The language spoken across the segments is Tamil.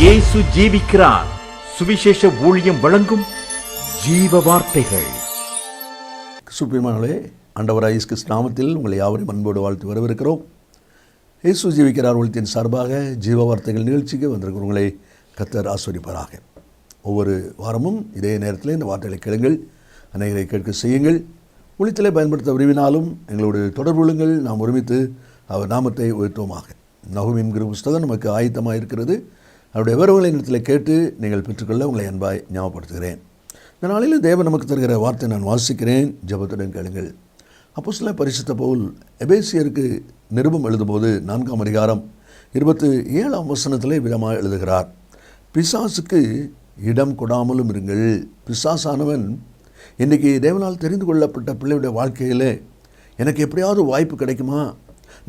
இயேசு ஜீவிக்கிறார். சுவிசேஷ ஊழியம் வழங்கும் ஜீவ வார்த்தைகள். சுப்பிரமணியனே, ஆண்டவராகிய இயேசு கிறிஸ்து நாமத்தில் உங்களை யாவரையும் அன்போடு வாழ்த்து வரவேற்கிறோம். இயேசு ஜீவிக்கிறார் ஊழியத்தின் சார்பாக ஜீவ வார்த்தைகள் நிகழ்ச்சிக்கு வந்திருக்கிறவங்களை கர்த்தர் ஆசீர்வதிப்பாராக. ஒவ்வொரு வாரமும் இதே நேரத்தில் இந்த வார்த்தைகளை கேளுங்கள், அநேகரை கேட்க செய்யுங்கள். ஊழியத்திலே பயன்படுத்த விரும்பினாலும் எங்களோடு தொடர்பு கொள்ளுங்கள். நாம் ஒருமித்து அவர் நாமத்தை உயர்த்துவோமாக. நகூமின்கிற புஸ்தகம் நமக்கு ஆயத்தமாக இருக்கிறது. அவருடைய விவரங்களை இடத்தில் கேட்டு நீங்கள் பெற்றுக்கொள்ள உங்களை அன்பாய் ஞாபகப்படுத்துகிறேன். இந்த நாளில் தேவன் நமக்கு தருகிற வார்த்தை நான் வாசிக்கிறேன், ஜெபத்துடன் கேளுங்கள். அப்போஸ்தலனாகிய பரிசுத்த பவுல் எபேசியருக்கு நிருபம் எழுதும்போது 4ஆம் அதிகாரம் 27ஆம் வசனத்திலே விதமாக எழுதுகிறார். பிசாசுக்கு இடம் கொடாமலும் இருங்கள். பிசாசானவன் இன்றைக்கி தேவனால் தெரிந்து கொள்ளப்பட்ட பிள்ளையுடைய வாழ்க்கையில் எனக்கு எப்படியாவது வாய்ப்பு கிடைக்குமா,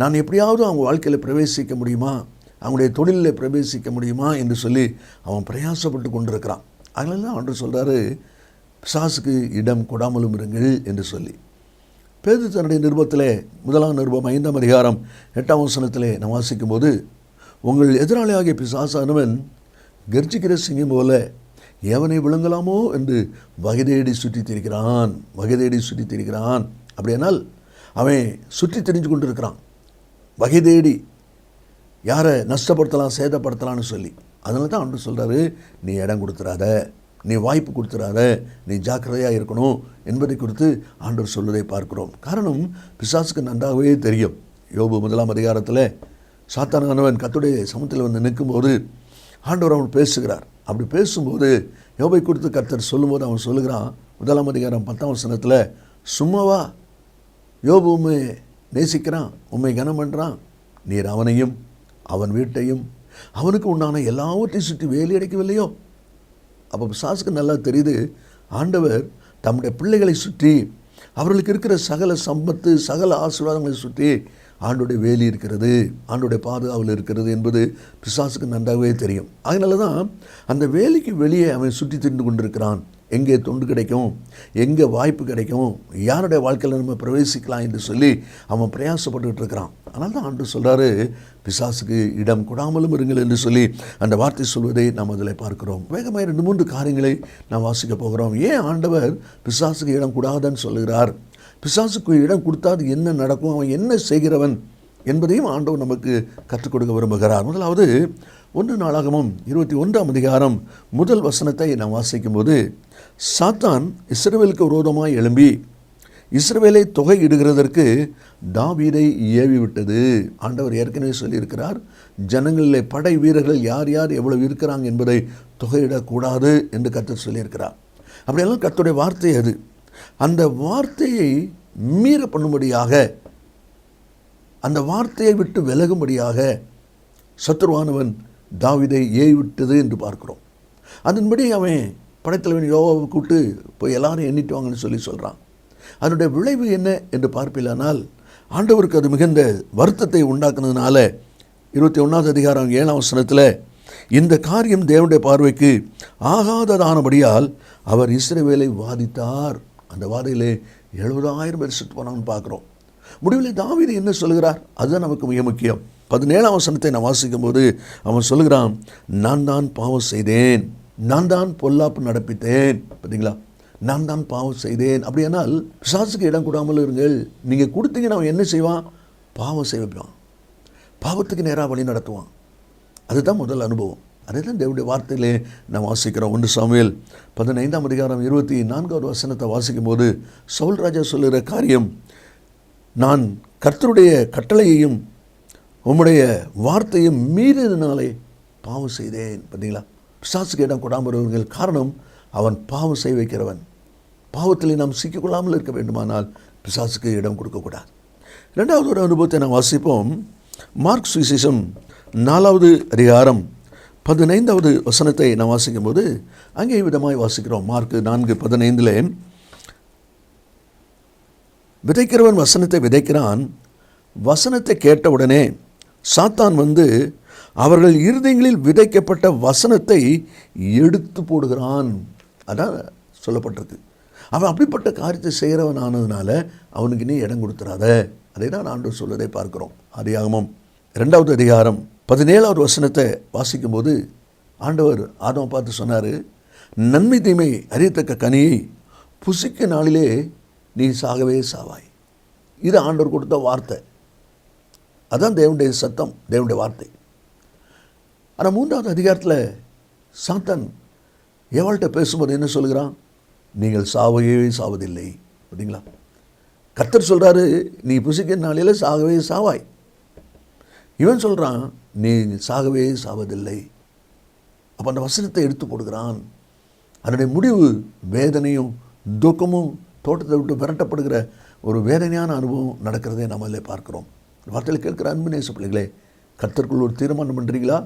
நான் எப்படியாவது அவங்க வாழ்க்கையில் பிரவேசிக்க முடியுமா, அவங்களுடைய தொழிலில் பிரவேசிக்க முடியுமா என்று சொல்லி அவன் பிரயாசப்பட்டு கொண்டிருக்கிறான். அதனால தான் ஆண்டவர் சொல்கிறாரு, பிசாசுக்கு இடம் கொடாமலும் இருங்கள் என்று சொல்லி. பேதுரு தன்னுடைய நிருபத்தில் 1ஆம் நிருபம் 5ஆம் அதிகாரம் 8ஆம் வசனத்திலே நாம் வாசிக்கும்போது, உங்கள் எதிராளியாகிய பிசாசானவன் கர்ஜிக்கிற சிங்கம் போல எவனை விழுங்கலாமோ என்று வகை தேடி சுற்றி திரிகிறான். அப்படியானால் அவன் சுற்றி திரிஞ்சு கொண்டிருக்கிறான், வகை தேடி யாரை நஷ்டப்படுத்தலாம், சேதப்படுத்தலான்னு சொல்லி. அதனால தான் ஆண்டவர் சொல்கிறாரு, நீ இடம் கொடுத்துறாத, நீ வாய்ப்பு கொடுத்துறாத, நீ ஜாக்கிரதையாக இருக்கணும் என்பதை குறித்து ஆண்டவர் சொல்வதை பார்க்கிறோம். காரணம், பிசாசுக்கு நன்றாகவே தெரியும். யோபு 1ஆம் அதிகாரத்தில் சாத்தானானவன் கர்த்தருடைய சமூகத்தில் வந்து நிற்கும்போது ஆண்டவர் அவன் பேசுகிறார். அப்படி பேசும்போது யோபை குறித்து கர்த்தர் சொல்லும்போது அவன் சொல்லுகிறான், 1ஆம் அதிகாரம் 10ஆம் வசனத்தில், சும்மாவா யோபு உண்மை நேசிக்கிறான், உண்மை கனம் பண்ணுறான், நீர் அவனையும் அவன் வீட்டையும் அவனுக்கு உண்டான எல்லாவற்றையும் சுற்றி வேலி அடைக்கவில்லையோ. அப்போ பிசாசுக்கு நல்லா தெரியுது, ஆண்டவர் தம்முடைய பிள்ளைகளை சுற்றி அவர்களுக்கு இருக்கிற சகல சம்பத்து சகல ஆசீர்வாதங்களை சுற்றி ஆண்டோடைய வேலி இருக்கிறது, ஆண்டோடைய பாதுகாவல் இருக்கிறது என்பது பிசாசுக்கு நன்றாகவே தெரியும். அதனால தான் அந்த வேலிக்கு வெளியே அவன் சுற்றி திரிந்து கொண்டிருக்கிறான். எங்கே தொண்டு கிடைக்கும், எங்கே வாய்ப்பு கிடைக்கும், யாருடைய வாழ்க்கையில் நம்ம பிரவேசிக்கலாம் என்று சொல்லி அவன் பிரயாசப்பட்டுக்கிட்டு இருக்கிறான். அதனால தான் ஆண்டவர் சொல்கிறாரு, பிசாசுக்கு இடம் கொடாமலும் இருங்கள் என்று சொல்லி அந்த வார்த்தை சொல்வதை நாம் அதில் பார்க்கிறோம். வேகமாக 2-3 காரியங்களை நாம் வாசிக்க போகிறோம். ஏன் ஆண்டவர் பிசாசுக்கு இடம் கூடாதுன்னு சொல்லுகிறார், பிசாசுக்கு இடம் கொடுத்தா அது என்ன நடக்கும், அவன் என்ன செய்கிறவன் என்பதையும் ஆண்டவர் நமக்கு கற்றுக் கொடுக்க விரும்புகிறார். முதலாவது 1 நாளாகமம் 21ஆம் அதிகாரம் 1 வசனத்தை நாம் வாசிக்கும்போது, சாத்தான் இஸ்ரவேலுக்கு விரோதமாய் எழும்பி இஸ்ரவேலை தொகையிடுகிறதற்கு தாவீதை ஏவி விட்டது. ஆண்டவர் ஏற்கனவே சொல்லியிருக்கிறார், ஜனங்களிலே படை வீரர்கள் யார் யார் எவ்வளவு இருக்கிறாங்க என்பதை தொகையிடக்கூடாது என்று கர்த்தர் சொல்லியிருக்கிறார். அப்படியெல்லாம் கர்த்தருடைய வார்த்தை அது. அந்த வார்த்தையை மீற பண்ணும்படியாக, அந்த வார்த்தையை விட்டு விலகும்படியாக சத்துருவானவன் தாவீதை ஏவி விட்டது என்று பார்க்கிறோம். அதன்படி அவன் படைத்தலைவன் யோவாவை கூப்பிட்டு போய் எல்லாரும் எண்ணிட்டு வாங்கன்னு சொல்லி சொல்கிறான். அதனுடைய விளைவு என்ன என்று பார்ப்பில்லானால், ஆண்டவருக்கு அது மிகுந்த வருத்தத்தை உண்டாக்குனதுனால 21ஆம் அதிகாரம் 7ஆம் வசனத்தில், இந்த காரியம் தேவனுடைய பார்வைக்கு ஆகாததானபடியால் அவர் இஸ்ரவேலை வாதித்தார். அந்த வாதையிலே 70,000 பேர் செத்து போனான்னு பார்க்குறோம். முடிவில் தாவீது என்ன சொல்கிறார், அதுதான் நமக்கு மிக முக்கியம். 17ஆம் வசனத்தை நான் வாசிக்கும்போது அவன் சொல்லுகிறான், நான் தான் பாவம் செய்தேன், நான் தான் பொல்லாப்பு நடப்பித்தேன். பார்த்தீங்களா, நான் தான் பாவம் செய்தேன். அப்படியானால் பிசாசுக்கு இடம் கொடாமல் இருங்கள். நீங்கள் கொடுத்தீங்கன்னா அவன் என்ன செய்வான், பாவம் செய்வான், பாவத்துக்கு நேராக வழி நடத்துவான். அதுதான் முதல் அனுபவம். அதே தான் தேவனுடைய வார்த்தையிலே நாம் வாசிக்கிறோம். 1 சாமுவேல் 15ஆம் அதிகாரம் 24வது வசனத்தை வாசிக்கும்போது சவுல் ராஜா சொல்லுகிற காரியம், நான் கர்த்தருடைய கட்டளையையும் உம்முடைய வார்த்தையும் மீறினாலே பாவம் செய்தேன். பார்த்தீங்களா, பிசாசுக்கு இடம் கொடாமல் காரணம், அவன் பாவம் செய்ய வைக்கிறவன். பாவத்தில் நாம் சிக்கிக்கொள்ளாமல் இருக்க வேண்டுமானால் பிசாசுக்கு இடம் கொடுக்கக்கூடாது. 2வது ஒரு அனுபவத்தை நாம் வாசிப்போம். மார்க் சுவிசேஷம் 4ஆவது அதிகாரம் 15வது வசனத்தை நாம் வாசிக்கும்போது அங்கே விதமாய் வாசிக்கிறோம். மார்க் 4:15, விதைக்கிறவன் வசனத்தை விதைக்கிறான், வசனத்தை கேட்டவுடனே சாத்தான் வந்து அவர்கள் இருதயங்களில் விதைக்கப்பட்ட வசனத்தை எடுத்து போடுகிறான். அதான் சொல்லப்பட்டிருக்கு. அவன் அப்படிப்பட்ட காரியத்தை செய்கிறவன் ஆனதுனால அவனுக்கு நீ இடம் கொடுத்துறாத. அதை தான் ஆண்டவர் சொல்வதை பார்க்கிறோம். ஆதியாகமம் 2ஆவது அதிகாரம் 17வது வசனத்தை வாசிக்கும்போது ஆண்டவர் ஆதாமை பார்த்து சொன்னார், நன்மை தீமை அறியத்தக்க கனியை புசிக்க நாளிலே நீ சாகவே சாவாய். இது ஆண்டவர் கொடுத்த வார்த்தை. அதான் தேவனுடைய சத்தம், தேவனுடைய வார்த்தை. ஆனால் 3வது அதிகாரத்தில் சாத்தான் எவள்கிட்ட பேசும்போது என்ன சொல்கிறான்? நீங்கள் சாவையே சாவதில்லை. பார்த்தீங்களா? கர்த்தர் சொல்கிறாரு, நீ புசிக்கிற நாளில் சாகவே சாவாய். இவன் சொல்கிறான், நீ சாகவே சாவதில்லை. அப்போ அந்த வசனத்தை எடுத்து போடுகிறான். அதனுடைய முடிவு வேதனையும் துக்கமும், தோட்டத்தை விட்டு விரட்டப்படுகிற ஒரு வேதனையான அனுபவம் நடக்கிறதை நம்ம அதில் பார்க்குறோம். வார்த்தையில் கேட்குற அன்பு நேச பிள்ளைகளே, கர்த்தருக்குள் ஒரு தீர்மானம் பண்ணுறீங்களா?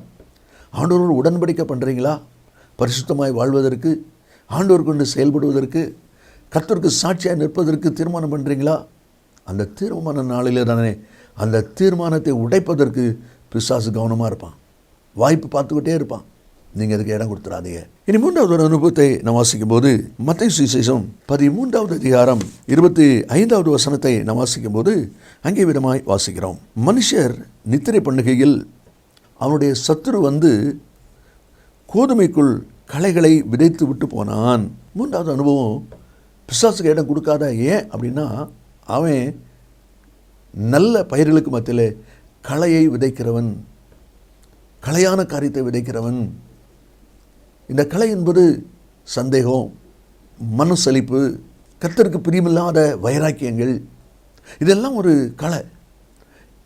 ஆண்டவரோடு உடன்படிக்கை பண்ணுறீங்களா? பரிசுத்தமாய் வாழ்வதற்கு, ஆண்டவர் கொண்டு செயல்படுவதற்கு, கர்த்தருக்கு சாட்சியாக நிற்பதற்கு தீர்மானம் பண்ணுறீங்களா? அந்த தீர்மான நாளிலே தானே அந்த தீர்மானத்தை உடைப்பதற்கு பிசாசு கவனமாக இருப்பான், வாய்ப்பு பார்த்துக்கிட்டே இருப்பான். நீங்கள் அதுக்கு இடம் கொடுத்துடாதீங்க. இனி 3வது அனுபவத்தை நாம் வாசிக்கும் போது மத்தேயு சுவிசேஷம் 13வது அதிகாரம் 25வது வசனத்தை நாம் வாசிக்கும் போது அங்கே விதமாய் வாசிக்கிறோம். மனுஷர் நித்திரை பண்ணுகையில் அவனுடைய சத்துரு வந்து கோதுமைக்குள் களைகளை விதைத்து விட்டு போனான். 3வது அனுபவம், பிசாசுக்கு இடம் கொடுக்காத. ஏன் அப்படின்னா, அவன் நல்ல பயிர்களுக்கு மத்தியில் களையை விதைக்கிறவன், களையான காரியத்தை விதைக்கிறவன். இந்த கலை என்பது சந்தேகம், மனசலிப்பு, கர்த்தருக்கு பிரியமில்லாத வைராக்கியங்கள், இதெல்லாம் ஒரு களை.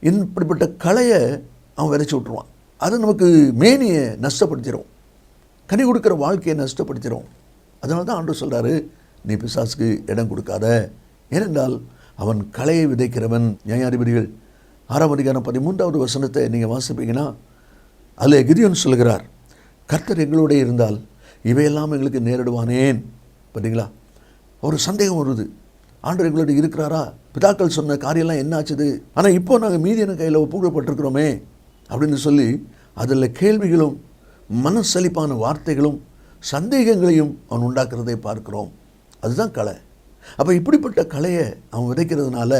இப்படிப்பட்ட களையை அவன் விதைச்சி விட்டுருவான். அது நமக்கு மேனியை நஷ்டப்படுத்திடும், கனி கொடுக்குற வாழ்க்கையை நஷ்டப்படுத்திடும். அதனால தான் ஆண்டவர் சொல்கிறாரு, நீ பிசாசுக்கு இடம் கொடுக்காத. ஏனென்றால் அவன் களையை விதைக்கிறவன். நியாயாதிபதிகள் 6ஆம் அதிகாரம் 13வது வசனத்தை நீங்கள் வாசிப்பீங்கன்னா, அதில் கிதியோன் சொல்கிறார், கர்த்தர் எங்களோட இருந்தால் இவையெல்லாம் எங்களுக்கு நேரிடுவானேன். பார்த்தீங்களா? ஒரு சந்தேகம் வருது, ஆண்டவர் எங்களோட இருக்கிறாரா? பிதாக்கள் சொன்ன காரியம்லாம் என்ன ஆச்சுது? ஆனால் இப்போ நாங்கள் மீதியான கையில் ஒப்புக்கப்பட்டிருக்கிறோமே அப்படின்னு சொல்லி அதில் கேள்விகளும் மனசலிப்பான வார்த்தைகளும் சந்தேகங்களையும் அவன் உண்டாக்குறதை பார்க்கிறோம். அதுதான் கலை. அப்போ இப்படிப்பட்ட கலையை அவன் விதைக்கிறதுனால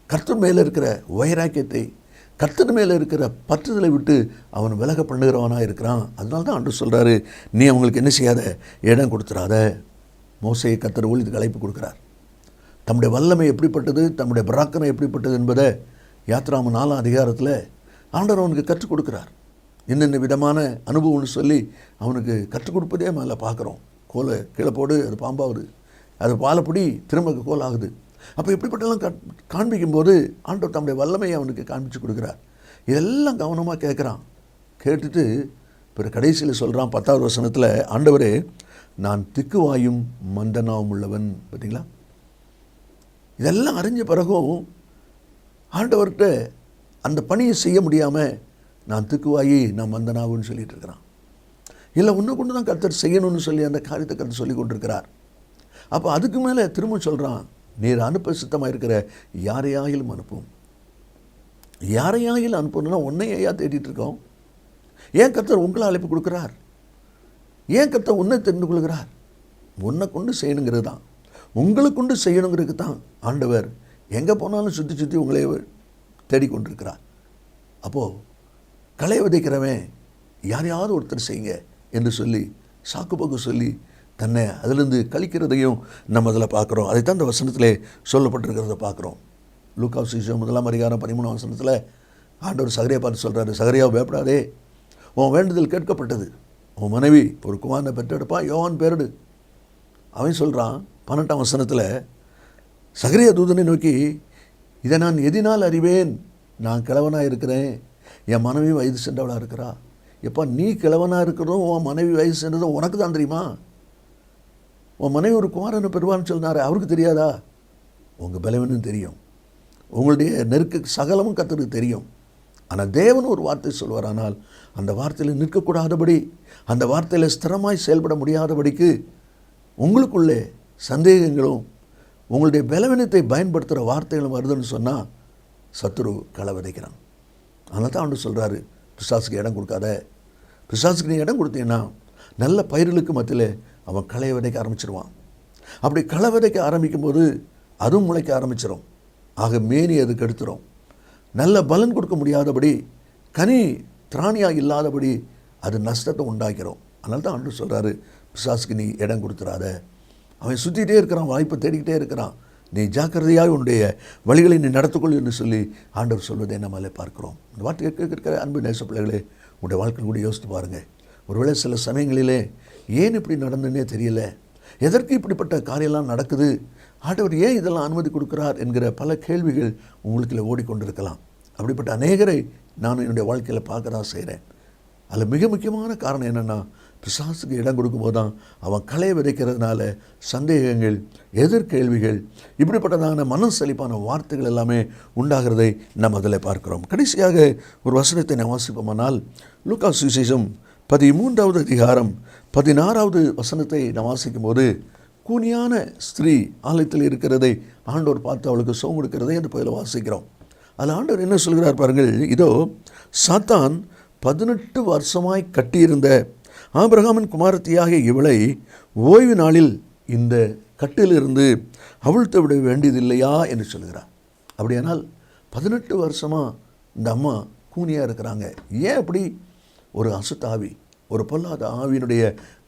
கர்த்தர் மேலே இருக்கிற வைராக்கியத்தை, கர்த்தர் மேலே இருக்கிற பற்றுதலை விட்டு அவன் விலக பண்ணுகிறவனாக இருக்கிறான். அதனால தான் ஆண்டவர் சொல்கிறாரு, நீ அவங்களுக்கு என்ன செய்யாத, இடம் கொடுத்துடாத. மோசேயை கர்த்தர் ஊழியத்துக்கு அழைப்பு கொடுக்குறார். தம்முடைய வல்லமை எப்படிப்பட்டது, தம்முடைய பராக்கிரமம் எப்படிப்பட்டது என்பதை யாத்ராம 4ஆம் அதிகாரத்தில் ஆண்டவர் அவனுக்கு கற்றுக் கொடுக்குறார். என்னென்ன விதமான அனுபவம்னு சொல்லி அவனுக்கு கற்றுக் கொடுப்பதே மேலே பார்க்குறோம். கோலை கீழே போடு, அது பாம்பாகுது, அது பாலைப்படி திரும்ப கோல் ஆகுது. அப்போ இப்படிப்பட்டெல்லாம் காண்பிக்கும்போது ஆண்டவர் தம்முடைய வல்லமையை அவனுக்கு காண்பிச்சு கொடுக்குறார். இதெல்லாம் கவனமாக கேட்குறான். கேட்டுட்டு பிறகு கடைசியில் சொல்கிறான் 10வது வசனத்தில், ஆண்டவரே நான் திக்குவாயும் மந்தனாவும் உள்ளவன். பார்த்தீங்களா? இதெல்லாம் அறிஞ்ச பிறகும் ஆண்டவர்கிட்ட அந்த பணியை செய்ய முடியாமல் நான் திக்குவாயி நான் மந்தனாவுன்னு சொல்லிட்டு இருக்கிறான். இல்லை உன்னை கொண்டு தான் கர்த்தர் செய்யணும்னு சொல்லி அந்த காரியத்தை கர்த்தர் சொல்லி கொண்டிருக்கிறார். அப்போ அதுக்கு மேலே திரும்ப சொல்கிறான், நீர் அனுப்ப சித்தமாக இருக்கிற யாரையாயிலும் அனுப்பும். யாரையாயிலும் அனுப்பணும்னா உன்னையா தேடிட்டு இருக்கோம். ஏன் கர்த்தர் உங்களை அழைப்பு கொடுக்குறார்? ஏன் கர்த்தர் உன்னை தெரிந்து கொள்கிறார்? உன்னை கொண்டு செய்யணுங்கிறது தான், உங்களை கொண்டு செய்யணுங்கிறது தான் ஆண்டவர் எங்கே போனாலும் சுற்றி சுற்றி உங்களே தேடிக்கொண்டிருக்கிறார். அப்போது களை விதைக்கிறவன் யாரையாவது ஒருத்தர் செய்யுங்க என்று சொல்லி சாக்கு போக்கு சொல்லி தன்னை அதிலிருந்து கழிக்கிறதையும் நம்ம அதில் பார்க்குறோம். அதைத்தான் இந்த வசனத்திலே சொல்லப்பட்டிருக்கிறத பார்க்குறோம். லூக்கா சுவிசேஷம் 1ஆம் அதிகாரம் 13ஆம் வசனத்தில் ஆண்டவர் சகரியா பார்த்து சொல்கிறாரு, சகரியாவை பயப்படாதே, உன் வேண்டுதல் கேட்கப்பட்டது, உன் மனைவி ஒரு குமாரனை பெற்றெடுப்பா, யோவான் பேரிடு. அவன் சொல்கிறான் 18ஆம் வசனத்தில், சகரியா தூதனை நோக்கி, இதை நான் எதினால் அறிவேன்? நான் கிழவனாக இருக்கிறேன், என் மனைவி வயது சென்றவளாக இருக்கிறா. எப்போ நீ கிழவனாக இருக்கிறதும் உன் மனைவி வயது சென்றதும் உனக்கு தான் தெரியுமா? உன் மனைவி ஒரு குமாரனை பெறுவான்னு சொன்னார், அவருக்கு தெரியாதா? உங்கள் பலவீனம் தெரியும், உங்களுடைய நெருக்க சகலமும் கர்த்தருக்கு தெரியும். ஆனால் தேவன் ஒரு வார்த்தை சொல்வார், ஆனால் அந்த வார்த்தையில் நிற்கக்கூடாதபடி, அந்த வார்த்தையில் ஸ்திரமாய் செயல்பட முடியாதபடிக்கு உங்களுக்குள்ளே சந்தேகங்களும் உங்களுடைய பலவீனத்தை பயன்படுத்துகிற வார்த்தைகளும் வருதுன்னு சொன்னால் சத்துரு களை விதைக்கிறான். அதனால தான் ஆண்டவர் சொல்கிறாரு, பிசாசுக்கு இடம் கொடுக்காத. பிசாசுக்கு நீ இடம் கொடுத்தீங்கன்னா நல்ல பயிர்களுக்கு மத்தியில் அவன் களையை விதைக்க ஆரம்பிச்சிருவான். அப்படி களை விதைக்க ஆரம்பிக்கும்போது அதுவும் முளைக்க ஆரம்பிச்சிடும். ஆக மேனி அது கெடுத்துடும். நல்ல பலன் கொடுக்க முடியாதபடி, கனி திராணியாக இல்லாதபடி அது நஷ்டத்தை உண்டாக்கிறோம். அதனால தான் ஆண்டவர் சொல்கிறாரு, பிசாசுக்கு நீ இடம் கொடுத்துறாத. அவன் சுற்றிகிட்டே இருக்கிறான், வாய்ப்பை தேடிக்கிட்டே இருக்கிறான். நீ ஜாக்கிரதையாக உன்னுடைய வழிகளை நீ நடத்துக்கொள் என்று சொல்லி ஆண்டவர் சொல்வதை நம்மளே பார்க்கிறோம். இந்த வார்த்தை கேட்கிற அன்பு நேச பிள்ளைகளே, உங்களுடைய வாழ்க்கை கூட யோசித்து பாருங்கள். ஒருவேளை சில சமயங்களிலே ஏன் இப்படி நடந்துன்னே தெரியல, எதற்கு இப்படிப்பட்ட காரியம்லாம் நடக்குது, ஆண்டவர் ஏன் இதெல்லாம் அனுமதி கொடுக்குறார் என்கிற பல கேள்விகள் உங்களுக்குள்ள ஓடிக்கொண்டிருக்கலாம். அப்படிப்பட்ட அநேகரை நான் என்னுடைய வாழ்க்கையில் பார்க்க தான் செய்கிறேன். அதில் மிக முக்கியமான காரணம் என்னென்னா, பிசாசுக்கு இடம் கொடுக்கும்போது தான் அவன் களையை விதைக்கிறதுனால சந்தேகங்கள், எதிர்கேள்விகள், இப்படிப்பட்டதான மனசலிப்பான வார்த்தைகள் எல்லாமே உண்டாகிறதை நாம் அதில் பார்க்கிறோம். கடைசியாக ஒரு வசனத்தை நான் வாசிப்போமானால், லூக்கா சுவிசேஷம் 13வது அதிகாரம் 16வது வசனத்தை நான் வாசிக்கும் போது, கூனியான ஸ்திரீ ஆலயத்தில் இருக்கிறதை ஆண்டவர் பார்த்து அவளுக்கு சுகம் கொடுக்கிறதை அந்த பகுதியில் வாசிக்கிறோம். அதில் ஆண்டவர் என்ன சொல்கிறார் பாருங்கள். இதோ சாத்தான் 18 வருஷமாய் கட்டியிருந்த ஆபிரகாமின் குமாரத்தியாக இவளை ஓய்வு நாளில் இந்த கட்டிலிருந்து அவிழ்த்து விட வேண்டியதில்லையா என்று சொல்கிறார். அப்படியானால் 18 வருஷமாக இந்த அம்மா கூனியாக இருக்கிறாங்க. ஏன் அப்படி? ஒரு அசுத்தாவி, ஒரு பொல்லாத ஆவியினுடைய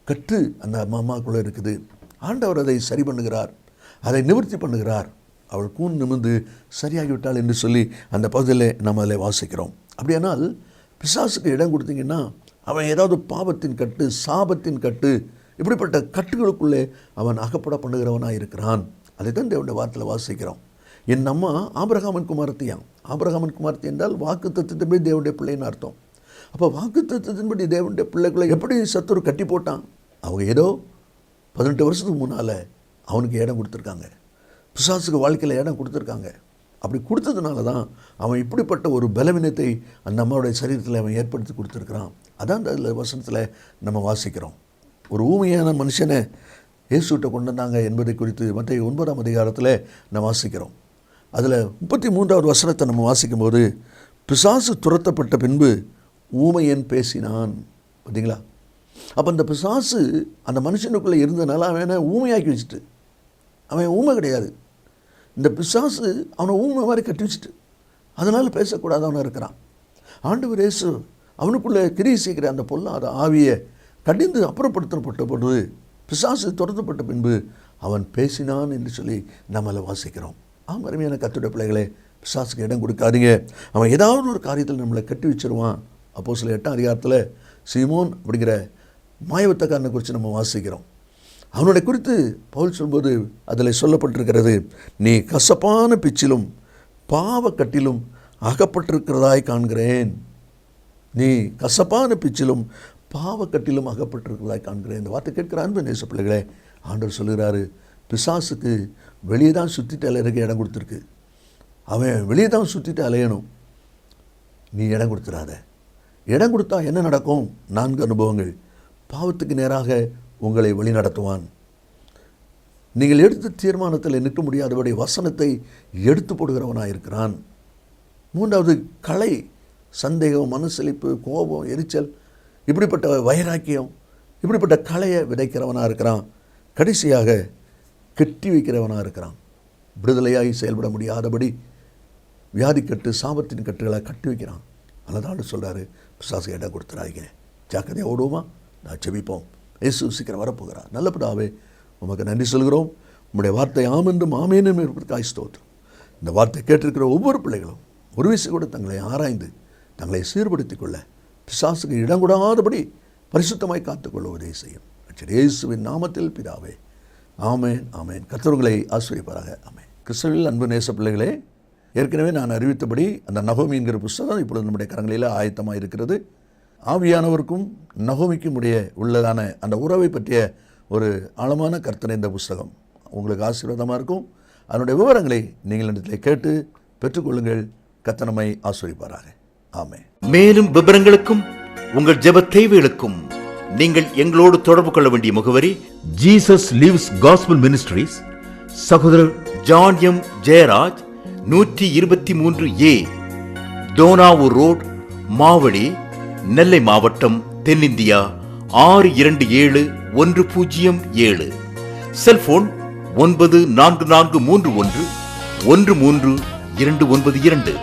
கட்டு அந்த அம்மாக்குள்ளே இருக்குது. ஆண்டவர் அதை சரி பண்ணுகிறார், அதை நிவர்த்தி பண்ணுகிறார். அவள் கூன் நிமிர்ந்து சரியாகிவிட்டாள் என்று சொல்லி அந்த பகுதியில் நம்ம அதில் வாசிக்கிறோம். அப்படியானால் பிசாசுக்கு இடம் கொடுத்தீங்கன்னா அவன் ஏதாவது பாவத்தின் கட்டு, சாபத்தின் கட்டு, இப்படிப்பட்ட கட்டுகளுக்குள்ளே அவன் அகப்பட பண்ணுகிறவனாக இருக்கிறான். அதை தான் தேவனுடைய வார்த்தையில் வாசிக்கிறோம். என் அம்மா ஆபிரகாமின் குமாரத்தியாம். ஆபிரகாமின் குமாரத்தி என்றால் வாக்கு தத்துவத்தின்படி தேவனுடைய பிள்ளைன்னு அர்த்தம். அப்போ வாக்கு தத்துவத்தின்படி தேவனுடைய பிள்ளைகளை எப்படி சத்துரு கட்டி போட்டான்? அவங்க ஏதோ 18 வருஷத்துக்கு முன்னால் அவனுக்கு இடம் கொடுத்துருக்காங்க, பிசாசுக்கு வாழ்க்கையில் இடம் கொடுத்துருக்காங்க. அப்படி கொடுத்ததுனால தான் அவன் இப்படிப்பட்ட ஒரு பலவீனத்தை அந்த அம்மாவுடைய சரீரத்தில் அவன் ஏற்படுத்தி கொடுத்துருக்கிறான். அதான் அதில் வசனத்தில் நம்ம வாசிக்கிறோம். ஒரு ஊமையான மனுஷனை இயேசுகிட்ட கொண்டு வந்தாங்க என்பதை குறித்து மத்தேயு 9ஆம் அதிகாரத்தில் நம்ம வாசிக்கிறோம். அதில் 33வது வசனத்தை நம்ம வாசிக்கும்போது, பிசாசு துரத்தப்பட்ட பின்பு ஊமையன் பேசினான். பார்த்தீங்களா? அப்போ அந்த பிசாசு அந்த மனுஷனுக்குள்ளே இருந்தனால அவனை ஊமையாக்கி வச்சுட்டு, அவன் ஊமை கிடையாது. இந்த பிசாசு அவனை ஊமை மாதிரி கட்டி வச்சுட்டு அதனால் பேசக்கூடாதவனாக இருக்கிறான். ஆண்டவர் இயேசு அவனுக்குள்ளே கிரியை செய்கிற அந்த பொல்லாத ஆவியை கடிந்து அப்புறப்படுத்தப்பட்ட பொழுது பிசாசு துரத்தப்பட்ட பின்பு அவன் பேசினான் என்று சொல்லி நம்மளை வாசிக்கிறோம். அருமையான கர்த்தருடைய பிள்ளைகளே, பிசாசுக்கு இடம் கொடுக்காதீங்க. அவன் ஏதாவது ஒரு காரியத்தில் நம்மளை கட்டி வச்சிருவான். அப்போஸ்தலர் 8ஆம் அதிகாரத்தில் சீமோன் அப்படிங்கிற மாயவத்தக்காரனை குறித்து நம்ம வாசிக்கிறோம். அவனுடைய குறித்து பவுல் சொல்லும்போது அதில் சொல்லப்பட்டிருக்கிறது, நீ கசப்பான பிச்சிலும் பாவக்கட்டிலும் அகப்பட்டிருக்கிறதாய் காண்கிறேன். நீ கசப்பான பிச்சிலும் பாவக்கட்டிலும் அகப்பட்டிருக்கிறதாய் காண்கிறேன். இந்த வார்த்தை கேட்கிற அன்பு நேச பிள்ளைகளே, ஆண்டவர் சொல்கிறாரு, பிசாசுக்கு வெளியே தான் சுற்றிட்டு அலையிறதுக்கு இடம் கொடுத்துருக்கு. அவன் வெளியே தான் சுற்றிட்டு அலையணும். நீ இடம் கொடுத்துடாத. இடம் கொடுத்தா என்ன நடக்கும்? 4 அனுபவங்கள். பாவத்துக்கு நேராக உங்களை வழி நடத்துவான். நீங்கள் எடுத்த தீர்மானத்தில் நிற்க முடியாதபடி வசனத்தை எடுத்து போடுகிறவனாக இருக்கிறான். 3வது கலை, சந்தேகம், மனசலிப்பு, கோபம், எரிச்சல், இப்படிப்பட்ட வைராக்கியம், இப்படிப்பட்ட கலையை விதைக்கிறவனாக இருக்கிறான். கடைசியாக கட்டி வைக்கிறவனாக இருக்கிறான். விடுதலையாகி செயல்பட முடியாதபடி வியாதிக்கட்டு, சாபத்தின் கட்டுகளை கட்டி வைக்கிறான். அதனால சொல்கிறாரு, பிசாசு இடம் கொடுத்துறாங்க, ஜாக்கிரதையாக ஓடுவோமா? நான் செபிப்போம். இயேசு சீக்கிரம் வரப்போகிறார். நல்ல பிதாவே, உமக்கு நன்றி சொல்கிறோம். உம்முடைய வார்த்தை ஆம் என்றும் ஆமேனும் இருப்பதற்காக ஸ்தோத்திரம். இந்த வார்த்தை கேட்டிருக்கிற ஒவ்வொரு பிள்ளைகளும் ஒரு விஷயம் கூட தங்களை ஆராய்ந்து தங்களை சீர்படுத்திக் கொள்ள, பிசாசுக்கு இடம் கூடாதபடி பரிசுத்தமாய் காத்துக்கொள்ள உதவி செய்யும். இயேசுவின் நாமத்தில் பிதாவே, ஆமேன் ஆமேன். கர்த்தர் ஆசீர்வதிப்பாராக. ஆமேன். கிறிஸ்துவில் அன்பு நேச பிள்ளைகளே, ஏற்கனவே நான் அறிவித்தபடி அந்த நகோமி என்கிற புஸ்தகம் இப்பொழுது நம்முடைய கரங்களில் ஆயத்தமாக இருக்கிறது. ஆவியானவருக்கும் நகோமிக்கும் உள்ளதான அந்த உறவை பற்றிய ஒரு ஆழமான கர்த்தனை இந்த புஸ்தகம் உங்களுக்கு ஆசீர்வாதமாக இருக்கும். அதனுடைய விவரங்களை நீங்கள் இடத்தில் கேட்டு பெற்றுக்கொள்ளுங்கள். கர்த்தர் நம்மை ஆசீர்வதிப்பாராக. ஆமென். மேலும் விவரங்களுக்கும் உங்கள் ஜெப தேவைகளுக்கும் நீங்கள் எங்களோடு தொடர்பு கொள்ள வேண்டிய முகவரி, ஜீசஸ் லிவ்ஸ் காஸ்பல் மினிஸ்ட்ரீஸ், சகோதரர் John M Jeyaraj, 123A Dohnavur road, Mavadi, Nellai மாவட்டம், தென்னிந்தியா 627107. செல்போன் 9443113292.